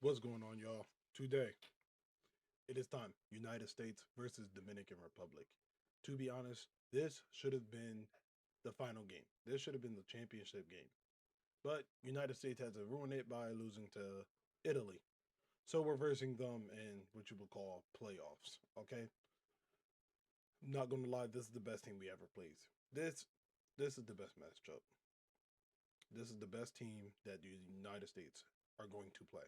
What's going on, y'all? Today, it is time. United States versus Dominican Republic. To be honest, this should have been the final game. This should have been the championship game. But United States had to ruin it by losing to Italy. So we're versing them in what you would call playoffs. Okay? Not gonna lie, this is the best team we ever played. This this is the best matchup. This is the best team that the United States are going to play.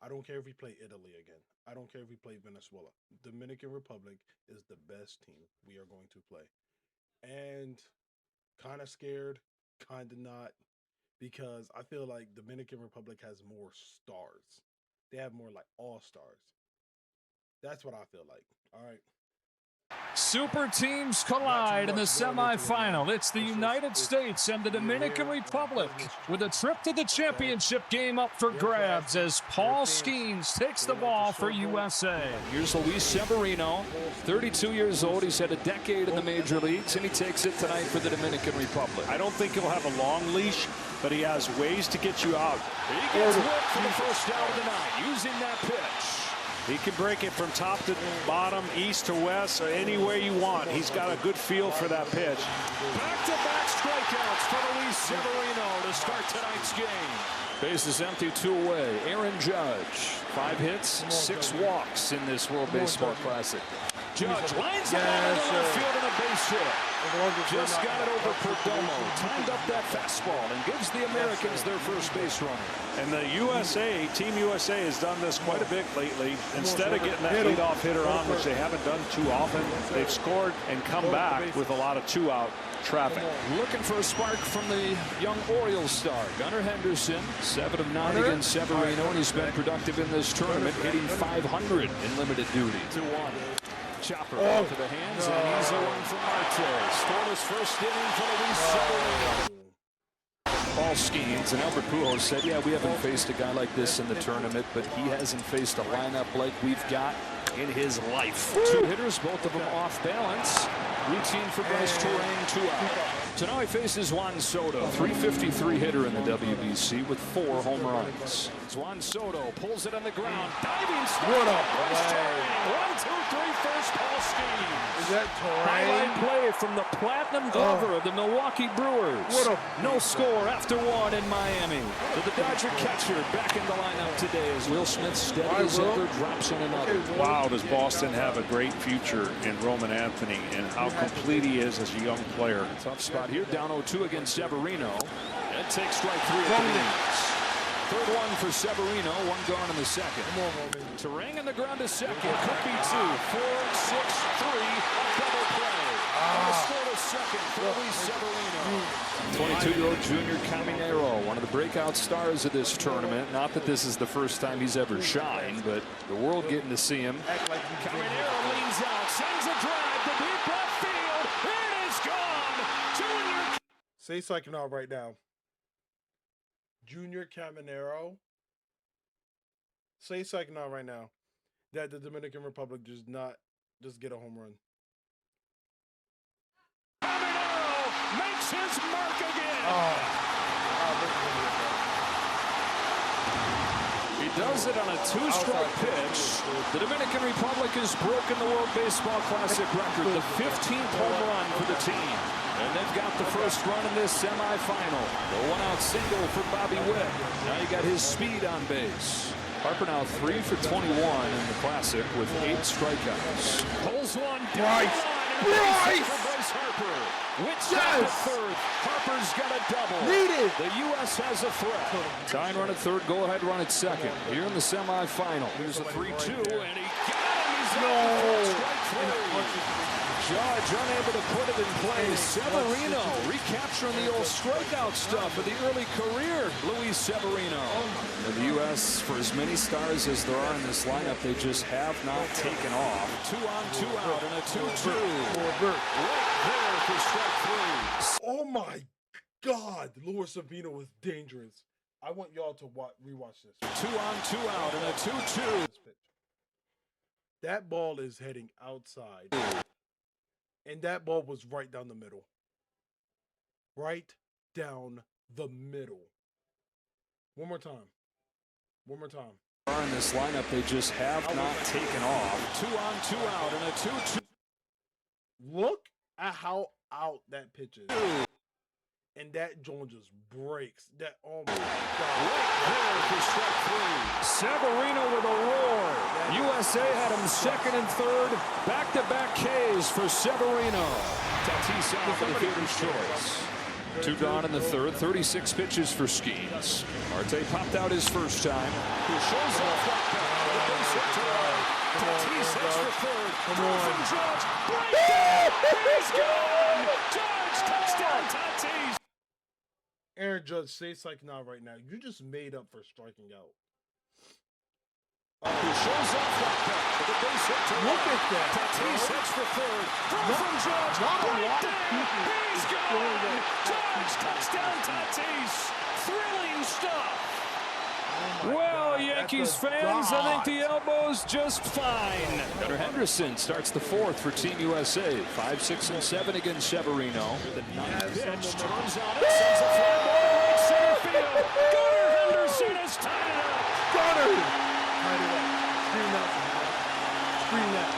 I don't care if we play Italy again. I don't care if we play Venezuela. Dominican Republic is the best team we are going to play. And kind of scared, kind of not, because I feel like Dominican Republic has more stars. They have more like all stars. That's what I feel like. All right. Super teams collide in the semifinal. It's the United States and the Dominican Republic with a trip to the championship game up for grabs as Paul Skeens takes the ball for USA. Here's Luis Severino, 32 years old. He's had a decade in the major leagues, and he takes it tonight for the Dominican Republic. I don't think he'll have a long leash, but he has ways to get you out. He gets work for the first down of the night using that pitch. He can break it from top to bottom, east to west, or any way you want. He's got a good feel for that pitch. Back-to-back strikeouts for Luis Severino to start tonight's game. Base is empty, 2 away. Aaron Judge, 5 hits, 6 walks in this World Baseball Classic. Judge lines it out of the left field and a base hit. Just got it over Perdomo. Timed up that fastball and gives the Americans their first base runner. And the USA, Team USA, has done this quite a bit lately. Instead of getting that leadoff hitter on, which they haven't done too often, they've scored and come back with a lot of 2-out traffic. Looking for a spark from the young Orioles star, Gunnar Henderson, 7 of 9 against Severino, and he's been productive in this tournament, hitting .500 in limited duty. 2-1. Chopper to the hands, and he's the one from Marte. Scoreless first inning for Luis Severino. Paul Skeens and Albert Pujols said, yeah, we haven't faced a guy like this in the tournament, but he hasn't faced a lineup like we've got in his life. 2 hitters, both of them off balance. Routine for Bryce Turang, 2 out. So now he faces Juan Soto, .353 hitter in the WBC with 4 home runs. Juan Soto pulls it on the ground, diving stop. What a Bryce play. Turang, 1, 2, 3, first Paul Skeens. Is that Highlight Turang? play from the Platinum Glover of the Milwaukee Brewers. What No score after 1 in Miami. So the Dodger catcher back in the lineup today as Will Smith steady as ever drops in another. Wow, does Boston have a great future in Roman Anthony and how complete he is as a young player. Tough spot here, down 0-2 against Severino. And takes strike 3 at the innings. Third one for Severino, 1 gone in the second. Turang on the ground to second. Could be 2. 4, 6, 3. Double play. And a scoreless second for Luis Severino. 22-year-old Junior Caminero, one of the breakout stars of this tournament. Not that this is the first time he's ever shined, but the world getting to see him. Caminero leans out, sends a drive to deep left field. It is gone. Junior. Say second out right now. Junior Caminero. Say second out right now that the Dominican Republic does not just get a home run. Caminero makes his mark again. He does it on a 2-stroke pitch. The Dominican Republic has broken the World Baseball Classic record, the 15th home run for the team. And they've got the first run in this semifinal. The 1-out single for Bobby Witt. Now you got his speed on base. Harper now 3 for 21 in the Classic with 8 strikeouts. Pulls one down. Bryce Harper. Witt's at third. Harper's got a double. Needed. The U.S. has a threat. Tying run at third, go-ahead run at second. Here in the semifinal. Here's a 3-2, and he got him. He's out. Strike 3. Judge unable to put it in play. Severino recapturing the old strikeout stuff of the early career. Luis Severino. And the U.S., for as many stars as there are in this lineup, they just have not taken off. 2 on, 2 out, and a 2-2. Right there for strike 3. Oh my God, Luis Severino was dangerous. I want y'all to rewatch this. 2 on, 2 out, and a 2-2. That ball is heading outside. And that ball was right down the middle. Right down the middle. One more time. One more time. In this lineup, they just have not taken off. 2 on, 2 out, and a 2-2. Look at how out that pitch is. And that joint just breaks. That, oh my God. Right there for strike 3. Severino with a roar. USA had him second and third. Back-to-back Ks for Severino. Tatis out for the fielder's choice. 2 gone in the third. 36 pitches for Skeens. Marte popped out his first time. He shows off right back. The base hit to right. Tatis hits for third. Come on. Judge. Breakdown. He's gone. Judge. Touchdown, Tatis. Aaron Judge, say striking out right now. You just made up for striking out. He shows off right back. The base hit to Look right. at that. Tatis hits for third. Throw from Judge. Not a lot of people. He's gone. Judge. Touchdown, Tatis. Thrilling stuff. Well, Yankees fans, I think the elbow's just fine. Gunnar Henderson starts the fourth for Team USA. 5, 6, and 7 against Severino. The ninth pitch turns on it, sends a fly ball to right center field. Gunnar Henderson has tied it up. Gunnar! Tied it up. Scream that. Scream that.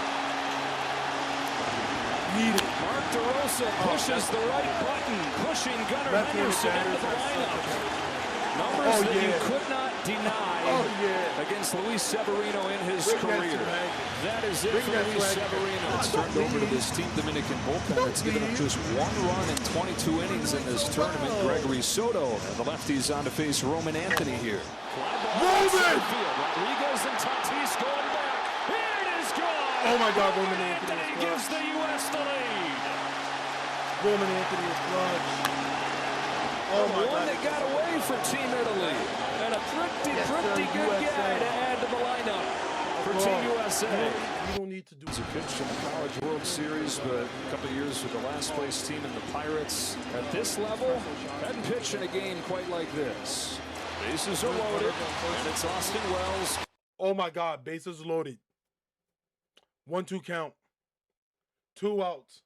Need it. Mark DeRosa pushes the right button, pushing Gunnar Henderson into the lineup. Numbers that you could not deny against Luis Severino in his career. That is it for Luis Severino. It's turned over to this Team Dominican bullpen that's given up just 1 run in 22 innings in this tournament. Gregory Soto and the lefties on to face Roman Anthony here. Roman! Rodriguez and Tatis going back. Here it is gone. Oh my God, Roman Anthony gives the U.S. the lead. Roman Anthony is clutch. Oh my God. One that got away for Team Italy. And a pretty good guy to add to the lineup for Team USA. You don't need to do He's a pitch in the College World Series, but a couple of years with the last place team in the Pirates. At this level, hadn't pitched in a game quite like this. Bases are loaded, and it's Austin Wells. Oh my God, bases loaded. 1-2 count. 2 outs.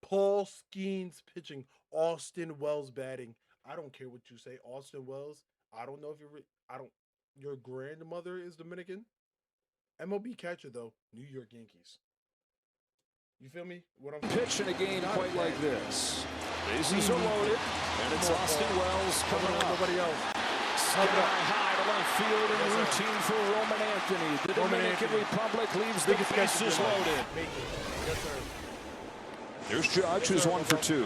Paul Skeens pitching. Austin Wells batting. I don't care what you say, Austin Wells. I don't know if your grandmother is Dominican. MLB catcher though, New York Yankees. You feel me? What I'm pitch in a game quite like this. Bases are loaded, and it's Austin Wells coming up. Nobody else. Sky high to left field in routine for Roman Anthony. The Dominican Republic leaves the bases loaded. Yes, sir. There's Judge, who's 1 for 2.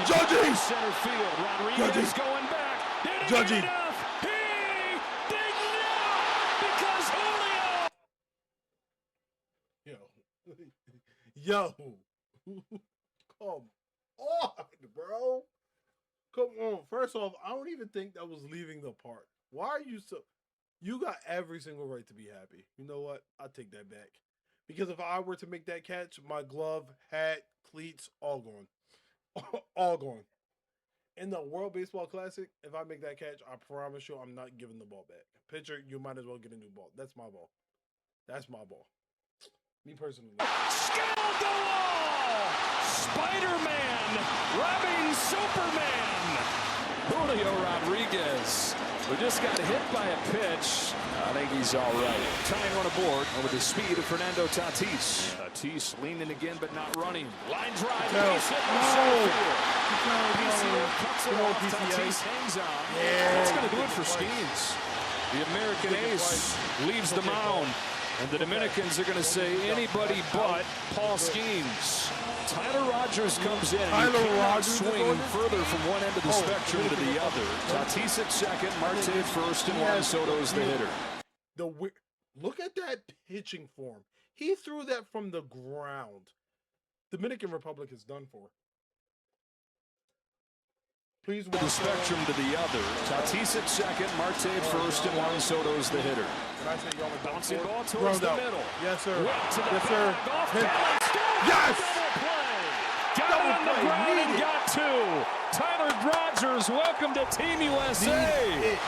Judgy! Center field. Rodriguez going back. Did he Judgy! get enough? He did not, because Julio. Yo. Come on, bro. Come on. First off, I don't even think that was leaving the park. Why are you so... You got every single right to be happy. You know what? I'll take that back. Because if I were to make that catch, my glove, hat, cleats, all gone. All gone. In the World Baseball Classic, if I make that catch, I promise you I'm not giving the ball back. Pitcher, you might as well get a new ball. That's my ball. That's my ball. Me personally. Scaled the wall! Spider-Man robbing Superman! Julio Rodriguez, who just got hit by a pitch. I think he's all right. Tying run aboard with the speed of Fernando Tatis. Tatis leaning again, but not running. Line drive. Base hit from center field. PCA cuts it off. Tatis hangs on. That's going to do it for Skeens. The American ace leaves the mound. And the Dominicans are going to say anybody but Paul Skeens. Tyler Rogers comes in. And Tyler Rogers swing further from one end of the spectrum to the other. Tatis at second, Marte at first, and Juan Soto's the hitter. Look at that pitching form. He threw that from the ground. Dominican Republic is done for. Please the spectrum to the other. Tatis at second, Marte at first, and Juan Soto's the hitter. Bouncing ball towards the middle. Yes, sir. Yes, sir. Yes! Got it on the ground and got 2. Tyler Rogers, welcome to Team USA.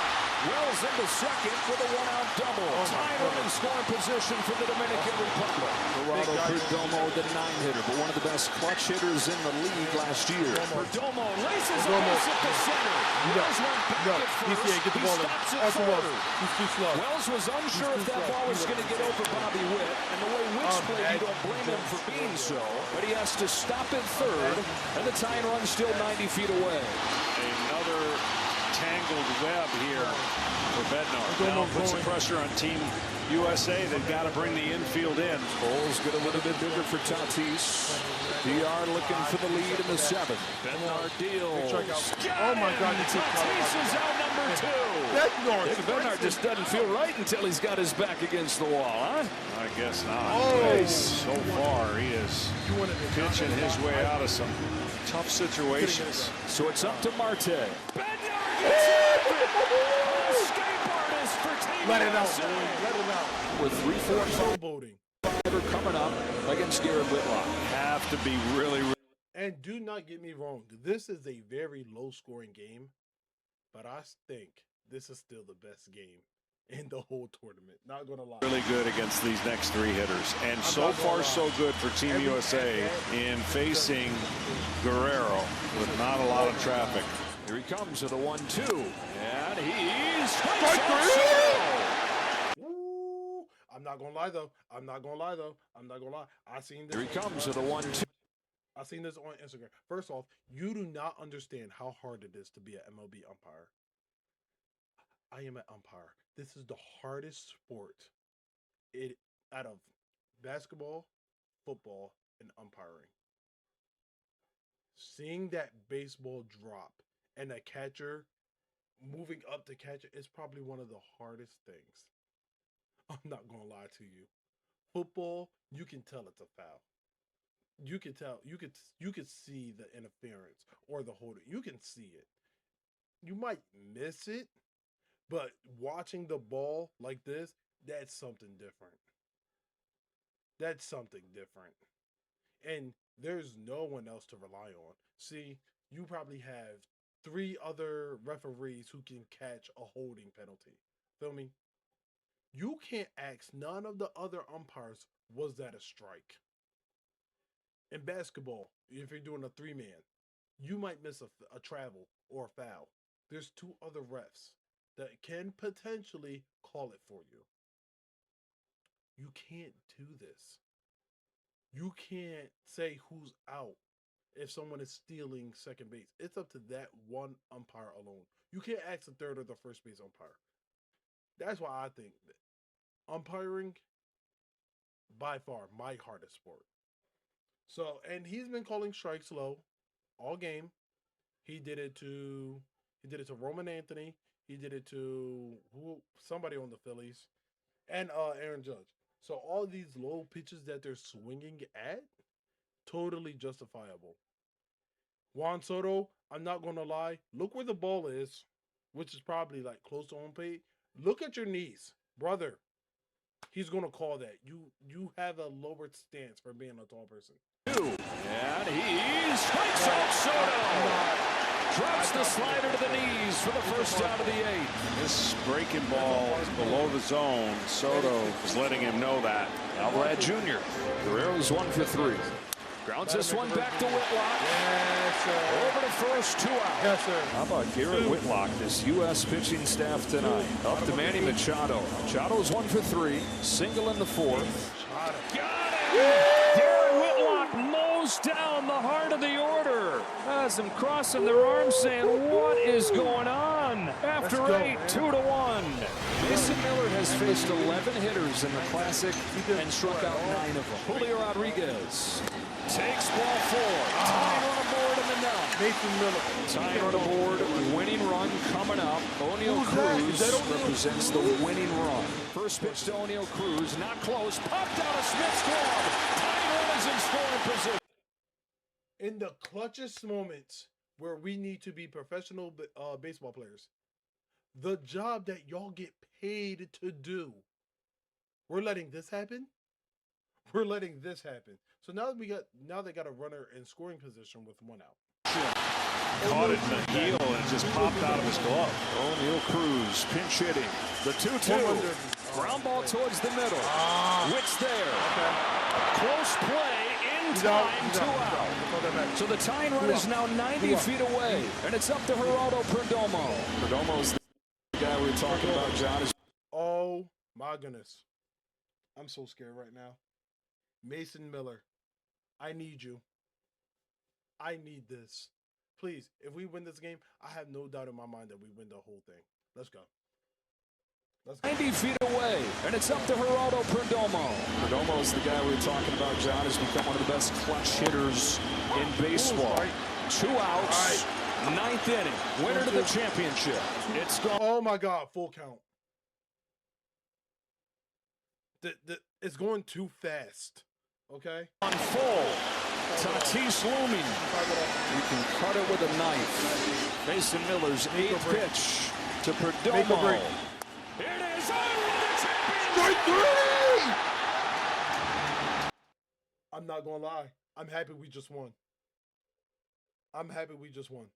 Wells into second with a one-out double. Tying run in scoring position for the Dominican Republic. Gerardo Perdomo, the 9-hitter, but one of the best clutch hitters in the league last year. Perdomo laces a base at the center. Wells went back at first. He stops at third. He's too slow. Wells was unsure if that ball was going to get over Bobby Witt, and the way Witt's played, you don't blame him for being so, but he has to stop at third, and the tying run still 90 feet away. Another tangled web here for Bednar. Now puts some pressure on Team USA. They've got to bring the infield in. Holes get a little bit bigger for Tatis. DR looking for the lead in the 7th. Bednar deals. Oh my God! Tatis is out number 2. David Bednar just doesn't feel right until he's got his back against the wall, huh? I guess not. So far, he is pitching his way out of some tough situations. So it's up to Marte. Bednar gets it! Escape artist for Team Let it out, USA. let it out. With 3-4 Showboating. coming up against Garrett Whitlock. Have to be really. And do not get me wrong, this is a very low-scoring game, but I think this is still the best game in the whole tournament. Not gonna lie. Really good against these next 3 hitters. And so far, so good for Team USA in facing Guerrero with not a lot of traffic. Here he comes with a 1-2. And he's Ooh, I'm not gonna lie though. I'm not gonna lie. I seen this. Here he comes with a 1-2. I seen this on Instagram. First off, you do not understand how hard it is to be an MLB umpire. I am an umpire. This is the hardest sport out of basketball, football, and umpiring. Seeing that baseball drop and a catcher moving up to catch it is probably one of the hardest things. I'm not gonna lie to you. Football, you can tell it's a foul. You can tell. You could see the interference or the holding. You can see it. You might miss it. But watching the ball like this, that's something different. That's something different. And there's no one else to rely on. See, you probably have 3 other referees who can catch a holding penalty. Feel me? You can't ask none of the other umpires, was that a strike? In basketball, if you're doing a 3-man, you might miss a travel or a foul. There's 2 other refs that can potentially call it for you. You can't do this. You can't say who's out if someone is stealing second base. It's up to that one umpire alone. You can't ask the third or the first base umpire. That's why I think that umpiring, by far, my hardest sport. So, and he's been calling strikes low all game. He did it to Roman Anthony. He did it to somebody on the Phillies, and Aaron Judge. So all these low pitches that they're swinging at, totally justifiable. Juan Soto, I'm not going to lie. Look where the ball is, which is probably like close to home plate. Look at your knees, brother. He's going to call that. You have a lowered stance for being a tall person. And he strikes out Soto. Drops the slider to the knees for the first out of the 8th. This breaking ball is below the zone. Soto is letting him know that. Alvarez Jr. Guerrero's 1 for 3. Grounds this one back to Whitlock. Yes, sir. Over to first, 2 out. Yes, sir. How about Garrett Whitlock, this U.S. pitching staff tonight? Up to Manny Machado. Machado's 1 for 3. Single in the 4th. Got it! Garrett Whitlock mows down the heart of the order. Has them crossing their arms saying, what is going on? After 8, 2-1. Mason Miller has faced 11 hitters in the Classic and struck out 9 of them. Julio Rodriguez takes ball 4. Tying run aboard in the 9th. Mason Miller. Tying run aboard, winning run coming up. O'Neal Cruz represents the winning run. First pitch to O'Neal Cruz, not close. Popped out of Smith's glove. Tying run is in scoring position. In the clutchest moments where we need to be professional baseball players, the job that y'all get paid to do, we're letting this happen. We're letting this happen. So now they got a runner in scoring position with 1 out. caught it in the heel and it just popped out of his glove. O'Neal Cruz pinch hitting. The 2-2. Ground ball towards the middle. Wicks there. Close play in time, 2 out. So the tying run is now 90 feet away, and it's up to Geraldo Perdomo. Perdomo's the guy we were talking about, John. Oh my goodness. I'm so scared right now. Mason Miller, I need you. I need this. Please, if we win this game, I have no doubt in my mind that we win the whole thing. Let's go. Let's go. 90 feet away, and it's up to Geraldo Perdomo. Perdomo's the guy we were talking about, John. Has become one of the best clutch hitters in baseball. 2 outs, 9th inning, winner to the championship. It's gone. Oh my God, full count. It's going too fast. Okay. On full. Tatis looming. You can cut it with a knife. Mason Miller's 8th pitch to Perdomo. Here it is. Strike 3! I'm not gonna lie. I'm happy we just won. I'm happy we just won.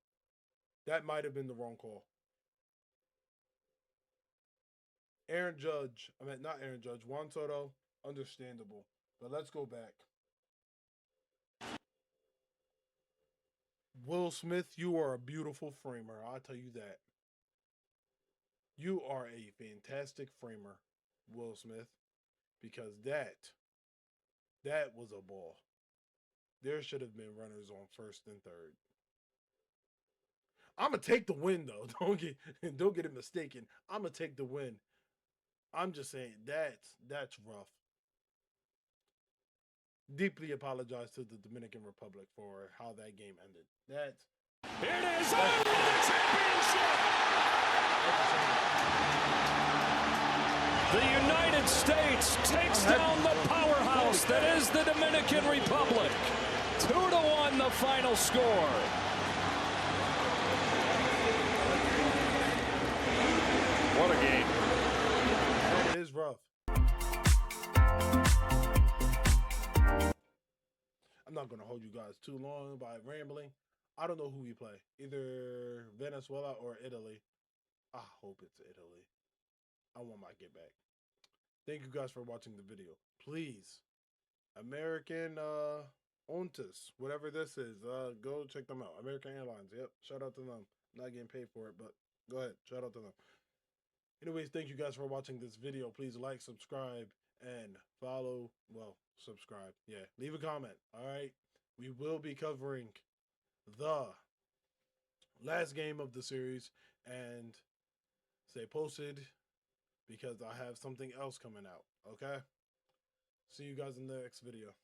That might have been the wrong call. Aaron Judge. I mean, not Aaron Judge. Juan Soto. Understandable. But let's go back. Will Smith, you are a beautiful framer. I'll tell you that. You are a fantastic framer, Will Smith, because that was a ball. There should have been runners on first and third. I'm gonna take the win though. Don't get it mistaken. I'm gonna take the win. I'm just saying that's rough. Deeply apologize to the Dominican Republic for how that game ended. Here it is. The championship. The United States takes down the powerhouse that is the Dominican Republic. 2-1 the final score. What a game. It is rough. I'm not going to hold you guys too long by rambling. I don't know who we play. Either Venezuela or Italy. I hope it's Italy. I want my get back. Thank you guys for watching the video. Please, American Ontas, whatever this is, go check them out. American Airlines. Yep. Shout out to them. I'm not getting paid for it, but go ahead. Shout out to them. Anyways, thank you guys for watching this video. Please like, subscribe, and follow. Well, subscribe. Yeah, leave a comment. All right. We will be covering the last game of the series, and stay posted because I have something else coming out. Okay. See you guys in the next video.